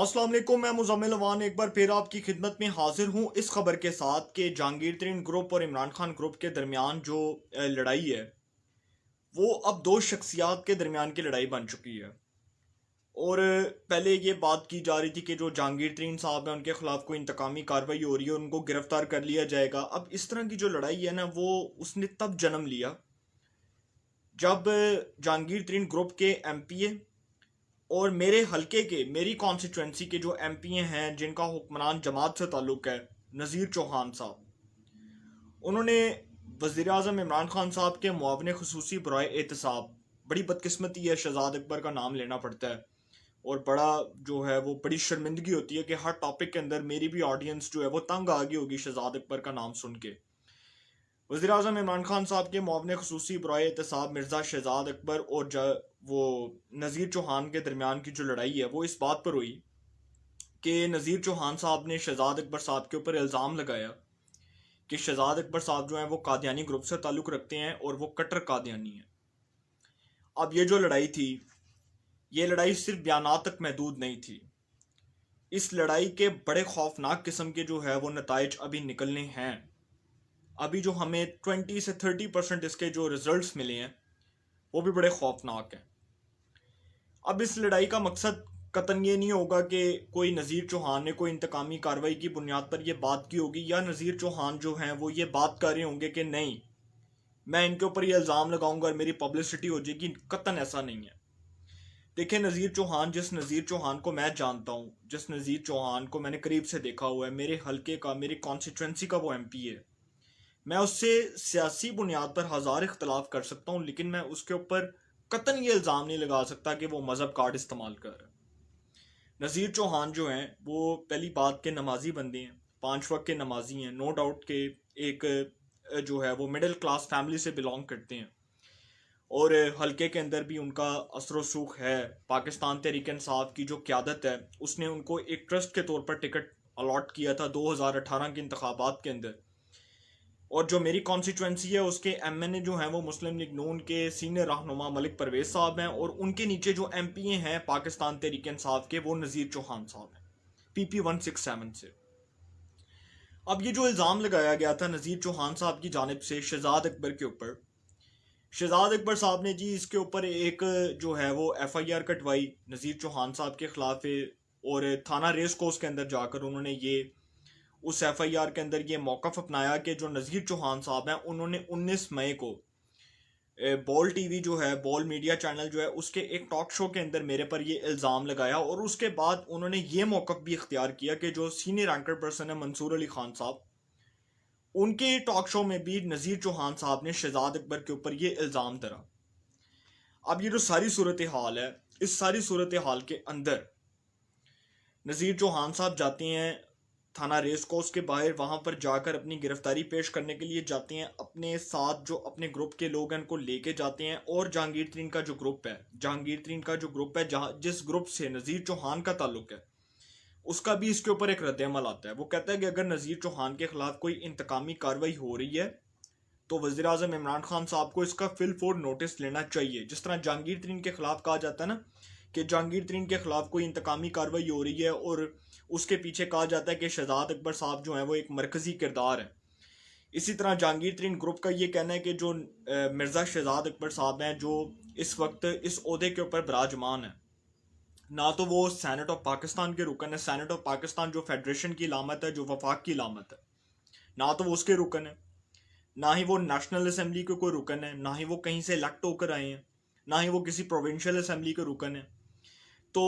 अस्सलाम वालेकुम। मैं मुज़म्मिल अवान एक बार फिर आपकी खिदमत में हाजिर हूँ इस खबर के साथ कि जहांगीर तरीन ग्रुप और इमरान खान ग्रुप के दरमियान जो लड़ाई है वो अब दो शख्सियात के दरमियान की लड़ाई बन चुकी है। और पहले ये बात की जा रही थी कि जो जहांगीर तरीन साहब हैं उनके खिलाफ कोई इंतकामी कार्रवाई हो रही है, उनको गिरफ्तार कर लिया जाएगा। अब इस तरह की जो लड़ाई है ना वो उसने तब जन्म लिया जब जहांगीर तरीन ग्रुप के एमपीए और मेरे हलके के मेरी कॉन्स्टिट्यूंसी के जो एमपीए हैं जिनका हुक्मरान जमात से ताल्लुक़ है, नज़ीर चौहान साहब, उन्होंने वज़ीर आज़म इमरान खान साहब के मुआविन ख़ुसूसी बराए एहतसाब, बड़ी बदकिस्मती है शहजाद अकबर का नाम लेना पड़ता है और बड़ा जो है वो बड़ी शर्मिंदगी होती है कि हर टॉपिक के अंदर मेरी भी ऑडियंस जो है वो तंग आ गई होगी शहजाद अकबर का नाम सुन के। वज़ीर आज़म इमरान खान साहब के मुआविन ख़ुसूसी बराए एहतसाब मिर्ज़ा शहजाद अकबर और वो नज़ीर चौहान के दरमियान की जो लड़ाई है वो इस बात पर हुई कि नज़ीर चौहान साहब ने शहजाद अकबर साहब के ऊपर इल्ज़ाम लगाया कि शहजाद अकबर साहब जो हैं वो कादियानी ग्रुप से ताल्लुक़ रखते हैं और वो कट्टर कादियानी हैं। अब ये जो लड़ाई थी, ये लड़ाई सिर्फ बयानात तक महदूद नहीं थी। इस लड़ाई के बड़े खौफनाक किस्म के जो है वो नताइज अभी निकलने हैं। अभी जो हमें 20 से 30% इसके जो रिजल्ट्स मिले हैं वो भी बड़े खौफनाक हैं। अब इस लड़ाई का मकसद कतन ये नहीं होगा कि कोई नज़ीर चौहान ने कोई इंतकामी कार्रवाई की बुनियाद पर यह बात की होगी या नज़ीर चौहान जो हैं वो ये बात कर रहे होंगे कि नहीं मैं इनके ऊपर ये इल्ज़ाम लगाऊंगा और मेरी पब्लिसिटी हो जाएगी। कतन ऐसा नहीं है। देखिए, नज़ीर चौहान, जिस नज़ीर चौहान को मैं जानता हूँ, जिस नज़ीर चौहान को मैंने करीब से देखा हुआ है, मेरे हल्के का, मेरी कॉन्स्टिट्यूंसी का वो एमपी है, मैं उससे सियासी बुनियाद पर हज़ार इख्तलाफ कर सकता हूँ लेकिन मैं उसके ऊपर कतन ये इल्ज़ाम नहीं लगा सकता कि वो मज़हब कार्ड इस्तेमाल कर रहा है। नज़ीर चौहान जो हैं वो पहली बात के नमाजी बंदे हैं, 5 वक्त के नमाजी हैं, नो डाउट के एक जो है वो मिडिल क्लास फैमिली से बिलोंग करते हैं और हल्के के अंदर भी उनका असर रसूख है। पाकिस्तान तहरीक इंसाफ की जो क़यादत है उसने उनको एक ट्रस्ट के तौर पर टिकट अलॉट किया था 2018 के इंतखाबात के अंदर। और जो मेरी कॉन्स्टिट्यूंसी है उसके एमएनए जो हैं वो मुस्लिम लीग नून के सीनियर रहनुमा मलिक परवेज साहब हैं और उनके नीचे जो एमपीए हैं पाकिस्तान तहरीक इंसाफ के वो नज़ीर चौहान साहब हैं पीपी 167 से। अब ये जो इल्ज़ाम लगाया गया था नज़ीर चौहान साहब की जानिब से शहजाद अकबर के ऊपर, शहजाद अकबर साहब ने जी इसके ऊपर एक जो है वो एफआईआर कटवाई नज़ीर चौहान साहब के खिलाफ और थाना रेस कोर्स के अंदर जाकर उन्होंने ये उस एफआईआर के अंदर ये मौक़िफ़ अपनाया कि जो नज़ीर चौहान साहब हैं उन्होंने 19 मई को बॉल टीवी जो है, बॉल मीडिया चैनल जो है, उसके एक टॉक शो के अंदर मेरे पर ये इल्ज़ाम लगाया और उसके बाद उन्होंने ये मौक़िफ़ भी इख्तियार किया कि जो सीनियर एंकर पर्सन है मंसूर अली खान साहब, उनके टॉक शो में भी नज़ीर चौहान साहब ने शहजाद अकबर के ऊपर ये इल्ज़ाम धरा। अब ये जो सारी सूरत हाल है, इस सारी सूरत हाल के अंदर नज़ीर चौहान साहब जाते हैं थाना रेस कोर्स के बाहर, वहाँ पर जाकर अपनी गिरफ्तारी पेश करने के लिए जाते हैं। अपने साथ जो अपने ग्रुप के लोग हैं उनको लेके जाते हैं और जहांगीर तरीन का जो ग्रुप है, जहांगीर तरीन का जो ग्रुप है जहाँ जिस ग्रुप से नज़ीर चौहान का ताल्लुक है, उसका भी इसके ऊपर एक रद्द-ए-अमल आता है। वो कहता है कि अगर नज़ीर चौहान के खिलाफ कोई इंतकामी कार्रवाई हो रही है तो वज़ीर आज़म इमरान खान साहब को इसका फिल फोर नोटिस लेना चाहिए। जिस तरह जहांगीर तरीन के खिलाफ कहा जाता है ना कि जहांगीर तरीन के खिलाफ कोई इंतकामी कार्रवाई हो रही है और उसके पीछे कहा जाता है कि शहजाद अकबर साहब जो हैं वो एक मरकज़ी किरदार है। इसी तरह जहांगीर तरीन ग्रुप का ये कहना है कि जो मिर्ज़ा शहजाद अकबर साहब हैं जो इस वक्त इस ओहदे के ऊपर विराजमान है, ना तो वो सेनेट ऑफ पाकिस्तान के रुकन है, सेनेट ऑफ पाकिस्तान जो फेडरेशन की इलामत है, जो वफाक की इलामत है, ना तो वो उसके रुकन है, ना ही वो नेशनल असम्बली के कोई रुकन है, ना ही वो कहीं से इलेक्ट होकर आए हैं, ना ही वो किसी प्रोविंशियल असम्बली के रुकन है। तो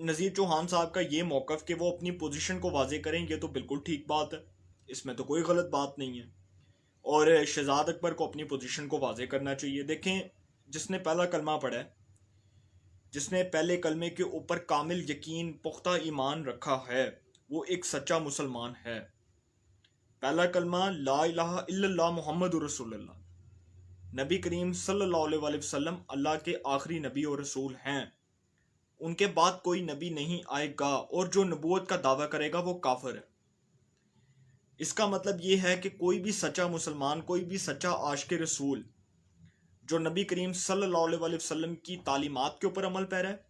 नज़ीर चौहान साहब का ये मौक़िफ़ कि वो अपनी पोजीशन को वाज़े करें, ये तो बिल्कुल ठीक बात है, इसमें तो कोई गलत बात नहीं है और शहजाद अकबर को अपनी पोजीशन को वाज़े करना चाहिए। देखें, जिसने पहला कलमा पढ़ा है, जिसने पहले कलमे के ऊपर कामिल यकीन, पुख्ता ईमान रखा है, वो एक सच्चा मुसलमान है। पहला कलमा ला इलाहा इल्लल्लाह मुहम्मदुर रसूलुल्लाह, नबी करीम सल्लल्लाहु अलैहि वसल्लम अल्लाह के आखिरी नबी और रसूल हैं, उनके बाद कोई नबी नहीं आएगा और जो नबूवत का दावा करेगा वो काफिर है। इसका मतलब ये है कि कोई भी सच्चा मुसलमान, कोई भी सच्चा आशिक रसूल जो नबी करीम सल्लल्लाहु अलैहि वसल्लम की तालीमात के ऊपर अमल पैरा है,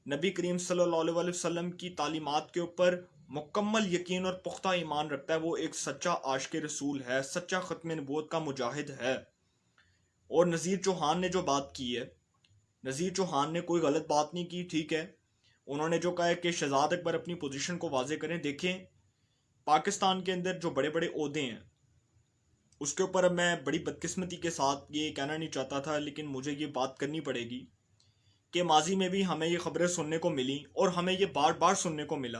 नबी करीम सल्लल्लाहु अलैहि वसल्लम की तालीमात के ऊपर मुकम्मल यकीन और पुख्ता ईमान रखता है, वो एक सच्चा आशिक रसूल है, सच्चा ख़त्म नबूवत का मुजाहिद है। और नज़ीर चौहान ने जो बात की है, नज़ीर चौहान ने कोई गलत बात नहीं की, ठीक है। उन्होंने जो कहा है कि शहजाद अकबर अपनी पोजीशन को वाजे करें। देखें, पाकिस्तान के अंदर जो बड़े बड़े ओहदे हैं उसके ऊपर अब मैं बड़ी बदकिस्मती के साथ ये कहना नहीं चाहता था, लेकिन मुझे ये बात करनी पड़ेगी कि माजी में भी हमें ये खबरें सुनने को मिली और हमें ये बार बार सुनने को मिला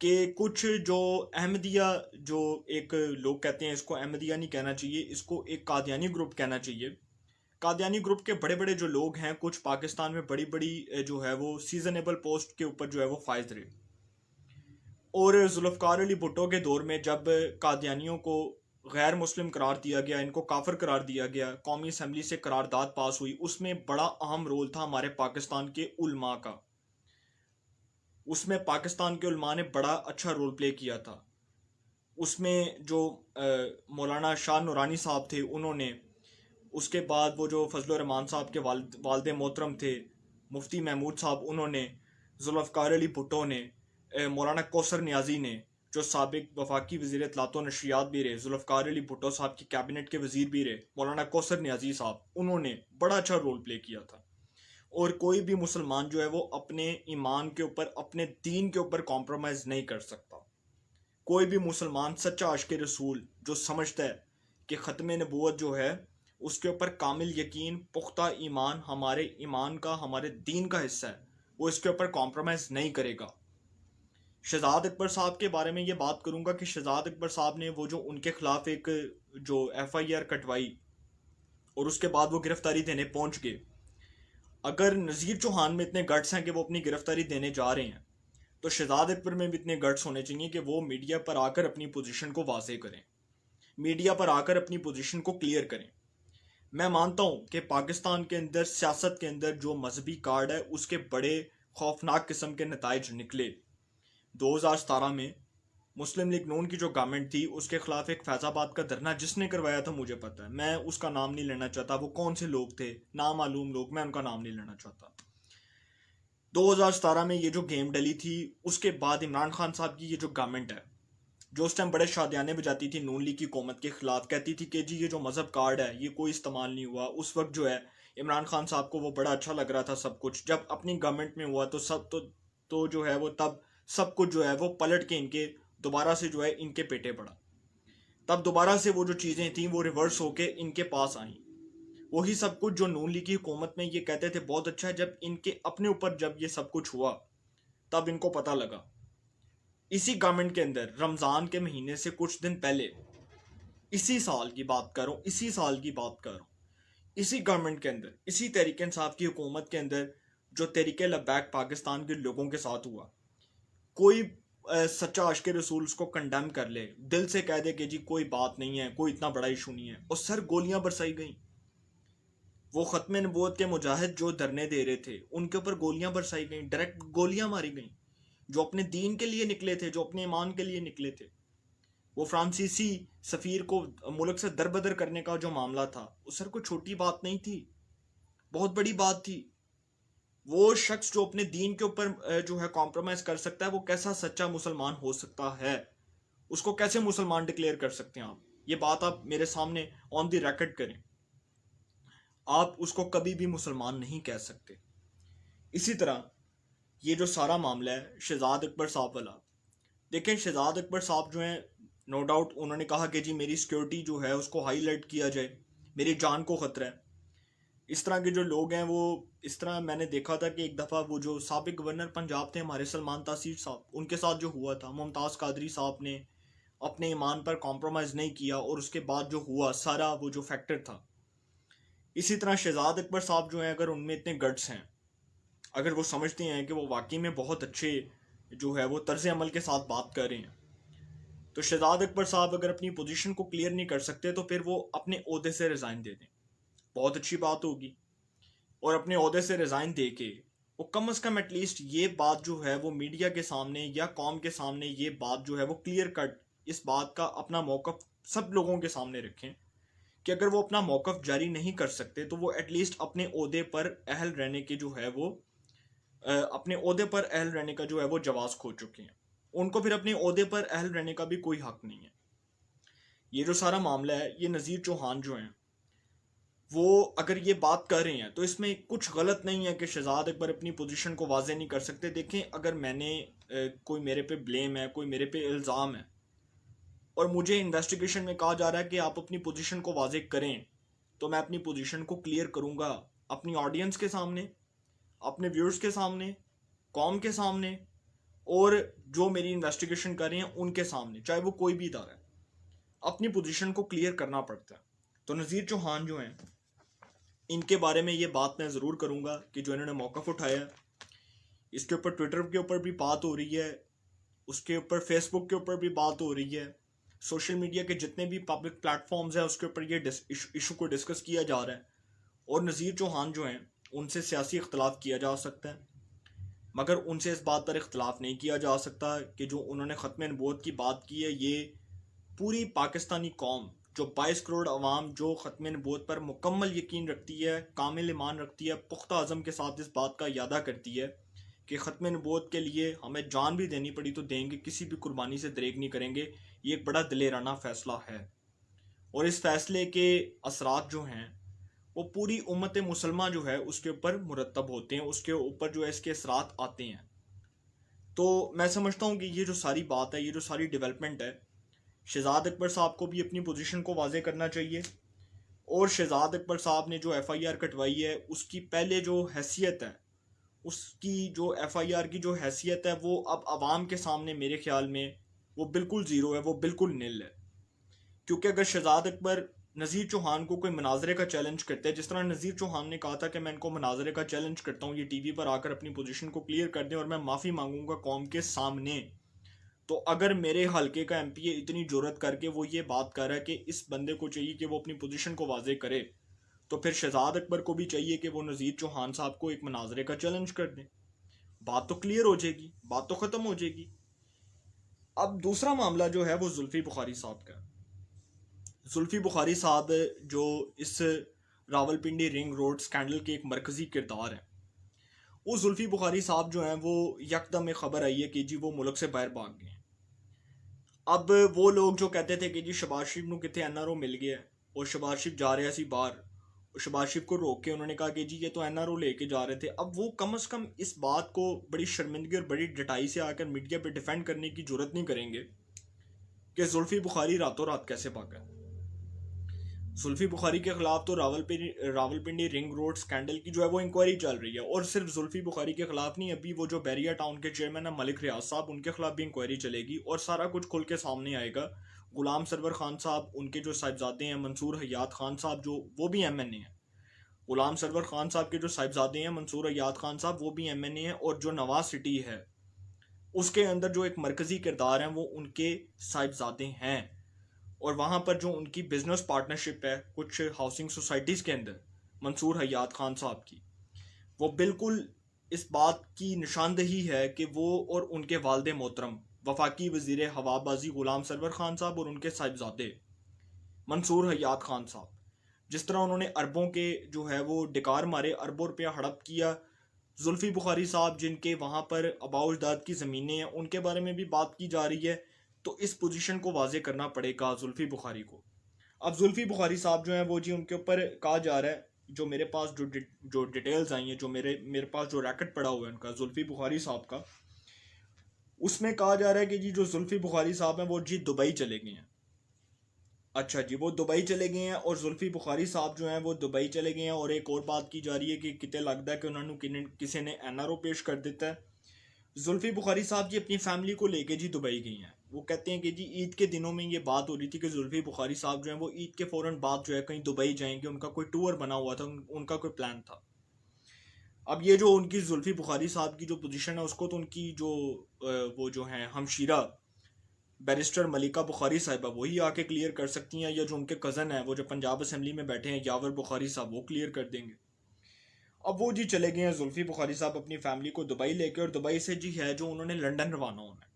कि कुछ जो अहमदिया, जो एक लोग कहते हैं, इसको अहमदिया नहीं कहना चाहिए, इसको एक कादियानी ग्रुप कहना चाहिए। कादियानी ग्रुप के बड़े बड़े जो लोग हैं, कुछ पाकिस्तान में बड़ी बड़ी जो है वो सीजनेबल पोस्ट के ऊपर जो है वो फायज रहे। और जुल्फ़िकार अली भुट्टो के दौर में जब कादियानियों को गैर मुस्लिम करार दिया गया, इनको काफिर करार दिया गया, कौमी असम्बली से करारदाद पास हुई, उसमें बड़ा अहम रोल था हमारे पाकिस्तान के उलमा का। उसमें पाकिस्तान के उलमा ने बड़ा अच्छा रोल प्ले किया था। उसमें जो मौलाना शाह नूरानी साहब थे उन्होंने, उसके बाद वो जो फजल रहमान साहब के वालिद मोहतरम थे मुफ्ती महमूद साहब, उन्होंने, जुल्फ़िकार अली भुट्टो ने, मौलाना कौसर नियाजी ने जो साबिक वफाकी वज़ीर इत्तलात व नशरियात भी रहे, जुल्फ़िकार अली भुट्टो साहब की कैबिनेट के वज़ीर भी रहे, मौलाना कौसर नियाजी साहब, उन्होंने बड़ा अच्छा रोल प्ले किया था। और कोई भी मुसलमान जो है वो अपने ईमान के ऊपर, अपने दीन के ऊपर कॉम्प्रोमाइज़ नहीं कर सकता। कोई भी मुसलमान सच्चा आशिक रसूल जो समझता है कि ख़त्म नबूवत जो है उसके ऊपर कामिल यकीन, पुख्ता ईमान हमारे ईमान का, हमारे दीन का हिस्सा है, वो इसके ऊपर कॉम्प्रोमाइज़ नहीं करेगा। शहजाद अकबर साहब के बारे में ये बात करूँगा कि शहजाद अकबर साहब ने वो जो उनके ख़िलाफ़ एक जो FIR कटवाई और उसके बाद वो गिरफ्तारी देने पहुँच गए। अगर नज़ीर चौहान में इतने गट्स हैं कि वो अपनी गिरफ्तारी देने जा रहे हैं, तो शहजाद अकबर में भी इतने गट्स होने चाहिए कि वो मीडिया पर आकर अपनी पोजीशन को वाज़े करें, मीडिया पर आकर अपनी पोजीशन को क्लियर करें। मैं मानता हूँ कि पाकिस्तान के अंदर, सियासत के अंदर जो मजहबी कार्ड है उसके बड़े खौफनाक किस्म के नताइज निकले। 2017 में मुस्लिम लीग नून की जो गवर्नमेंट थी उसके खिलाफ एक फैज़ाबाद का धरना जिसने करवाया था मुझे पता है, मैं उसका नाम नहीं लेना चाहता, वो कौन से लोग थे, नामालूम लोग, मैं उनका नाम नहीं लेना चाहता। 2017 में ये जो गेम डली थी, उसके बाद इमरान खान साहब की ये जो गवर्नमेंट है, जो उस टाइम बड़े शादियाने बजाती थी नून लीग की हुकूमत के खिलाफ, कहती थी कि जी ये जो मजहब कार्ड है ये कोई इस्तेमाल नहीं हुआ। उस वक्त जो है इमरान खान साहब को वो बड़ा अच्छा लग रहा था सब कुछ, जब अपनी गवर्नमेंट में हुआ तो सब तो जो है वो तब सब कुछ जो है वो पलट के इनके दोबारा से जो है इनके पेटे पड़ा। तब दोबारा से वो जो चीज़ें थी वो रिवर्स होके इनके पास आई। वही सब कुछ जो नून लीग की हुकूमत में ये कहते थे बहुत अच्छा है, जब इनके अपने ऊपर जब ये सब कुछ हुआ तब इनको पता लगा। इसी गवर्नमेंट के अंदर रमज़ान के महीने से कुछ दिन पहले, इसी साल की बात कर रहा हूँ, इसी साल की बात कर रहा हूँ, इसी गवर्नमेंट के अंदर, इसी तहरीक इंसाफ की हुकूमत के अंदर जो तहरीक लब्बैक पाकिस्तान के लोगों के साथ हुआ, कोई सच्चा आशिक रसूल उसको कंडेम कर ले, दिल से कह दे कि जी कोई बात नहीं है, कोई इतना बड़ा इशू नहीं है, और सर गोलियां बरसाई गई। वो ख़त्म नबूवत के मुजाहिद जो धरने दे रहे थे उनके ऊपर गोलियां बरसाई गई, डायरेक्ट गोलियां मारी गई, जो अपने दीन के लिए निकले थे, जो अपने ईमान के लिए निकले थे। वो फ्रांसीसी सफ़ीर को मुल्क से दरबदर करने का जो मामला था, वो सर कोई छोटी बात नहीं थी, बहुत बड़ी बात थी। वो शख्स जो अपने दीन के ऊपर जो है कॉम्प्रोमाइज़ कर सकता है, वो कैसा सच्चा मुसलमान हो सकता है? उसको कैसे मुसलमान डिक्लेयर कर सकते हैं आप? ये बात आप मेरे सामने ऑन द रिकॉर्ड करें। आप उसको कभी भी मुसलमान नहीं कह सकते। इसी तरह ये जो सारा मामला है शहजाद अकबर साहब वाला, देखें शहजाद अकबर साहब जो हैं, नो डाउट उन्होंने कहा कि जी मेरी सिक्योरिटी जो है उसको हाईलाइट किया जाए, मेरी जान को ख़तरा है। इस तरह के जो लोग हैं वो, इस तरह मैंने देखा था कि एक दफ़ा वो जो साबिक गवर्नर पंजाब थे हमारे सलमान तासीर साहब, उनके साथ जो हुआ था, मुमताज़ कादरी साहब ने अपने ईमान पर कॉम्प्रोमाइज़ नहीं किया और उसके बाद जो हुआ सारा वो जो फैक्टर था। इसी तरह शहजाद अकबर साहब जो हैं, अगर उनमें इतने गट्स हैं, अगर वो समझते हैं कि वो वाकई में बहुत अच्छे जो है वो तर्ज अमल के साथ बात कर रहे हैं, तो शहजाद अकबर साहब अगर अपनी पोजीशन को क्लियर नहीं कर सकते तो फिर वो अपने ओहदे से रिज़ाइन दे दें, बहुत अच्छी बात होगी। और अपने ओहदे से रिज़ाइन दे के वो कम अज़ कम एटलीस्ट ये बात जो है वो मीडिया के सामने या कौम के सामने ये बात जो है वो क्लियर कट, इस बात का अपना मौक़िफ़ सब लोगों के सामने रखें कि अगर वो अपना मौक़िफ़ जारी नहीं कर सकते तो वो एटलीस्ट अपने ओहदे पर अहल रहने के जो है वो अपने ओहदे पर अहल रहने का जो है वो जवाज़ खो चुके हैं। उनको फिर अपने ओहदे पर अहल रहने का भी कोई हक नहीं है। ये जो सारा मामला है, ये नज़ीर चौहान जो हैं वो अगर ये बात कर रहे हैं तो इसमें कुछ गलत नहीं है कि शहजाद अकबर अपनी पोजीशन को वाजे नहीं कर सकते। देखें, अगर मैंने कोई मेरे पे ब्लेम है, कोई मेरे पे इल्ज़ाम है और मुझे इन्वेस्टिगेशन में कहा जा रहा है कि आप अपनी पोजीशन को वाजे करें, तो मैं अपनी पोजीशन को क्लियर करूंगा अपनी ऑडियंस के सामने, अपने व्यूअर्स के सामने, कौम के सामने, और जो मेरी इन्वेस्टिगेशन कर रहे हैं उनके सामने, चाहे वो कोई भी इदारा है। अपनी पोजीशन को क्लियर करना पड़ता है। तो नज़ीर चौहान जो हैं, इनके बारे में ये बात मैं ज़रूर करूँगा कि जो इन्होंने मौक़िफ़ उठाया, इसके ऊपर ट्विटर के ऊपर भी बात हो रही है, उसके ऊपर फेसबुक के ऊपर भी बात हो रही है, सोशल मीडिया के जितने भी पब्लिक प्लेटफॉर्म्स हैं उसके ऊपर ये इशू को डिस्कस किया जा रहा है। और नज़ीर चौहान जो हैं उनसे सियासी इख्तलाफ किया जा सकता है, मगर उनसे इस बात पर इख्तलाफ नहीं किया जा सकता कि जो उन्होंने ख़त्म नबूवत की बात की है, ये पूरी पाकिस्तानी कौम, जो 22 करोड़ अवाम जो ख़त्म नबूवत पर मुकम्मल यकीन रखती है, कामिल ईमान रखती है, पुख्ता अज़म के साथ इस बात का इरादा करती है कि ख़त्म नबूवत के लिए हमें जान भी देनी पड़ी तो देंगे, किसी भी कुर्बानी से दरेग नहीं करेंगे। ये एक बड़ा दिलेराना फ़ैसला है और इस फ़ैसले के असरात जो हैं वो पूरी उम्मत मुसलमा जो है उसके ऊपर मुरतब होते हैं, उसके ऊपर जो है इसके असरात आते हैं। तो मैं समझता हूँ कि ये जो सारी बात है, ये जो सारी डेवलपमेंट है, शहजाद अकबर साहब को भी अपनी पोजीशन को वाजे करना चाहिए। और शहजाद अकबर साहब ने जो FIR कटवाई है उसकी पहले जो हैसियत है, उसकी जो FIR की जो हैसियत है वो अब आवाम के सामने मेरे ख्याल में वो बिल्कुल ज़ीरो है, वो बिल्कुल नील है। क्योंकि अगर शहजाद अकबर नज़ीर चौहान को कोई मनाजरे का चैलेंज करते हैं, जिस तरह नज़ीर चौहान ने कहा था कि मैं इनको मनाजरे का चैलेंज करता हूँ, ये TV पर आकर अपनी पोजीशन को क्लियर कर दें और मैं माफ़ी मांगूंगा कौम के सामने, तो अगर मेरे हलके का MPA इतनी जुर्रत करके वो ये बात कर रहा है कि इस बंदे को चाहिए कि वो अपनी पोजीशन को वाजे करे, तो फिर शहजाद अकबर को भी चाहिए कि वो नज़ीर चौहान साहब को एक मनाजरे का चैलेंज कर दें। बात तो क्लियर हो जाएगी, बात तो ख़त्म हो जाएगी। अब दूसरा मामला जो है वो जुल्फ़ी बुखारी साहब का। जुल्फ़ी बुखारी साहब जो इस रावलपिंडी रिंग रोड स्कैंडल के एक मरकज़ी किरदार हैं, वो जुल्फ़ी बुखारी साहब जो हैं वो यकदम में ख़बर आई है कि जी वो मुल्क से बाहर भाग गए। अब वो लोग जो कहते थे कि जी शहबाज शरीफ को कितने NRO मिल गया और शहबाज शरीफ जा रहे सी बाहर, शहबाज शरीफ को रोक के उन्होंने कहा कि जी ये तो NRO लेके जा रहे थे। अब वो कम अज़ कम इस बात को बड़ी शर्मिंदगी और बड़ी डटाई से आकर मीडिया पे डिफेंड करने की जरूरत नहीं करेंगे कि जुल्फ़ी बुखारी रातों रात कैसे भागा। जुल्फ़ी बुखारी के खिलाफ तो रावलपिंडी रिंग रोड स्कैंडल की जो है वो इंक्वायरी चल रही है, और सिर्फ जुल्फ़ी बुखारी के खिलाफ नहीं, अभी वो जो बैरिया टाउन के चेयरमैन है मलिक रियाज साहब, उनके खिलाफ भी इंक्वायरी चलेगी और सारा कुछ खुल के सामने आएगा। गुलाम सरवर खान साहब, उनके जो साहिबजादे हैं मंसूर हयात खान साहब, जो वो भी MNA हैं। गुलाम सरवर खान साहब के जो साहिबजादे हैं मंसूर हयात खान साहब, वो भी MNA हैं। और जो नवाज सिटी है उसके अंदर जो एक मरकज़ी किरदार हैं वो उनके साहिबजादे हैं। और वहाँ पर जो उनकी बिजनेस पार्टनरशिप है कुछ हाउसिंग सोसाइटीज़ के अंदर मंसूर हयात खान साहब की, वो बिल्कुल इस बात की निशानदही है कि वो और उनके वालिद मोहतरम वफाकी वज़ीर हवाबाजी गुलाम सरवर खान साहब और उनके साहिबजादे मंसूर हयात खान साहब, जिस तरह उन्होंने अरबों के जो है वो डिकार मारे, अरबों रुपया हड़प किया। जुल्फ़ी बुखारी साहब जिनके वहाँ पर आबाउजदाद की ज़मीनें हैं, उनके बारे में भी बात की जा रही है। तो इस पोजीशन को वाजे करना पड़ेगा जुल्फ़ी बुखारी को। अब जुल्फ़ी बुखारी साहब जो हैं वो जी उनके ऊपर कहा जा रहा है, जो मेरे पास जो डिटेल्स आई हैं, जो मेरे पास जो रैकेट पड़ा हुआ है उनका जुल्फ़ी बुखारी साहब का, उसमें कहा जा रहा है कि जी जो जुल्फ़ी बुखारी साहब हैं वो जी दुबई चले गए हैं। अच्छा जी, वो दुबई चले गए हैं और जुल्फ़ी बुखारी साहब जो हैं वो दुबई चले गए हैं। और एक और बात की जा रही है कि कितने लगता है कि उन्होंने किसी ने NRO पेश कर देता है। जुल्फ़ी बुखारी साहब जी अपनी फैमिली को लेके जी दुबई गई हैं। वो कहते हैं कि जी ईद के दिनों में ये बात हो रही थी कि जुल्फ़ी बुखारी साहब जो हैं वो ईद के फ़ौरन बाद जो है कहीं दुबई जाएंगे, उनका कोई टूर बना हुआ था, उनका कोई प्लान था। अब ये जो उनकी जुल्फ़ी बुखारी साहब की जो पोजीशन है उसको तो उनकी जो वो जो हैं हमशीरा बैरिस्टर मलिका बुखारी साहिबा वही आके क्लियर कर सकती हैं, या जो उनके कज़न हैं वो जो पंजाब असेंबली में बैठे हैं यावर बुखारी साहब, वो क्लियर कर देंगे। अब वो जी चले गए हैं जुल्फ़ी बुखारी साहब अपनी फैमिली को दुबई लेके, और दुबई से जी है जो उन्होंने लंदन रवाना होना है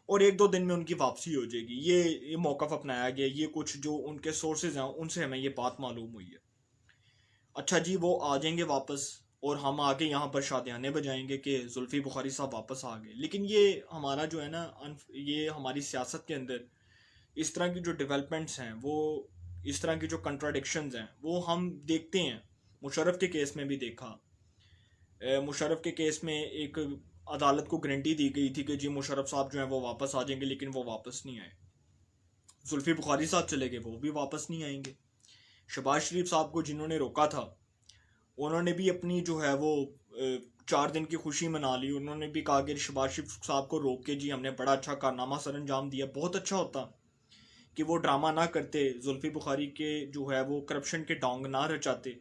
और 1-2 दिन में उनकी वापसी हो जाएगी। ये मौक़िफ़ अपनाया गया, ये कुछ जो उनके सोर्सेज हैं उनसे हमें ये बात मालूम हुई है। अच्छा जी, वो आ जाएंगे वापस और हम आके यहाँ पर शादियाने बजाएंगे कि जुल्फ़ी बुखारी साहब वापस आ गए। लेकिन ये हमारा जो है ना, ये हमारी सियासत के अंदर इस तरह की जो डेवलपमेंट्स हैं, वो इस तरह की जो कंट्राडिक्शंस हैं, वो हम देखते हैं। मुशर्रफ के केस में भी देखा। मुशर्रफ के केस में एक अदालत को गारंटी दी गई थी कि जी मुशर्रफ साहब जो हैं वो वापस आ जाएंगे, लेकिन वो वापस नहीं आए। जुल्फ़ी बुखारी साहब चले गए, वो भी वापस नहीं आएंगे। शहबाज शरीफ साहब को जिन्होंने रोका था, उन्होंने भी अपनी जो है वो 4 दिन की खुशी मना ली। उन्होंने भी कहा कि शहबाज शरीफ साहब को रोक के जी हमने बड़ा अच्छा कारनामा सर अंजाम दिया। बहुत अच्छा होता कि वो ड्रामा ना करते, जुल्फ़ी बुखारी के जो है वो करप्शन के डोंग ना रचाते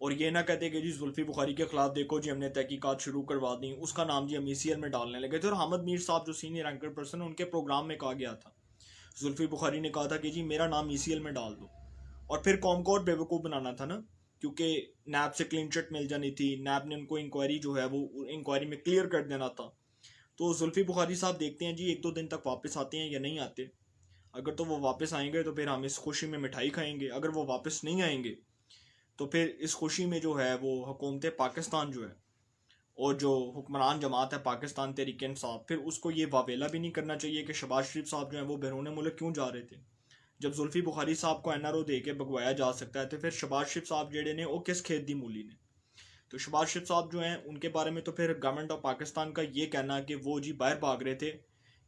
और ये ना कहते कि जी जुल्फ़ी बुखारी के खिलाफ देखो जी हमने तहकीकात शुरू करवा दी, उसका नाम जी हम ECL में डालने लगे थे। और हामिद मीर साहब जो सीनियर एंकर पर्सन है, उनके प्रोग्राम में कहा गया था, जुल्फ़ी बुखारी ने कहा था कि जी मेरा नाम ECL में डाल दो। और फिर कौम को और बेवकूफ़ बनाना था ना, क्योंकि नैब से क्लीन चिट मिल जानी थी, नैब ने उनको इंक्वायरी जो है वो इंक्वायरी में क्लियर कर देना था। तो जुल्फ़ी बुखारी साहब देखते हैं जी 1-2 दिन तक वापस आते हैं या नहीं आते। अगर तो वो वापस आएंगे तो फिर हम इस खुशी में मिठाई खाएंगे, अगर वो वापस नहीं आएंगे तो फिर इस खुशी में जो है वो हुकूमत पाकिस्तान जो है और जो हुक्मरान जमात है पाकिस्तान तहरीक इंसाफ, फिर उसको ये वावेला भी नहीं करना चाहिए कि शहबाज शरीफ साहब जो है वो बैरून मुल्क क्यों जा रहे थे। जब जुल्फ़ी बुखारी साहब को NRO दे के भगवाया जा सकता है, तो फिर शहबाज शरीफ साहब जेडे ने वो किस खेत दी मूली ने। तो शहबाज शरीफ साहब जो हैं उनके बारे में तो फिर गवर्नमेंट ऑफ पाकिस्तान का ये कहना कि वो जी बाहर भाग रहे थे,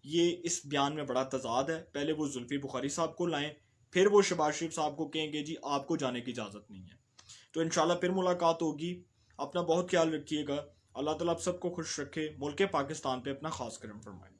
ये इस बयान में बड़ा तजाद है। पहले वो जुल्फ़ी बुखारी साहब को लाएं, फिर वो शहबाज शरीफ साहब को कहेंगे जी आपको जाने की इजाज़त नहीं है। तो इंशाल्लाह फिर मुलाकात होगी। अपना बहुत ख्याल रखिएगा। अल्लाह ताला आप सबको खुश रखे। मुल्क पाकिस्तान पे अपना खास करम फरमाए।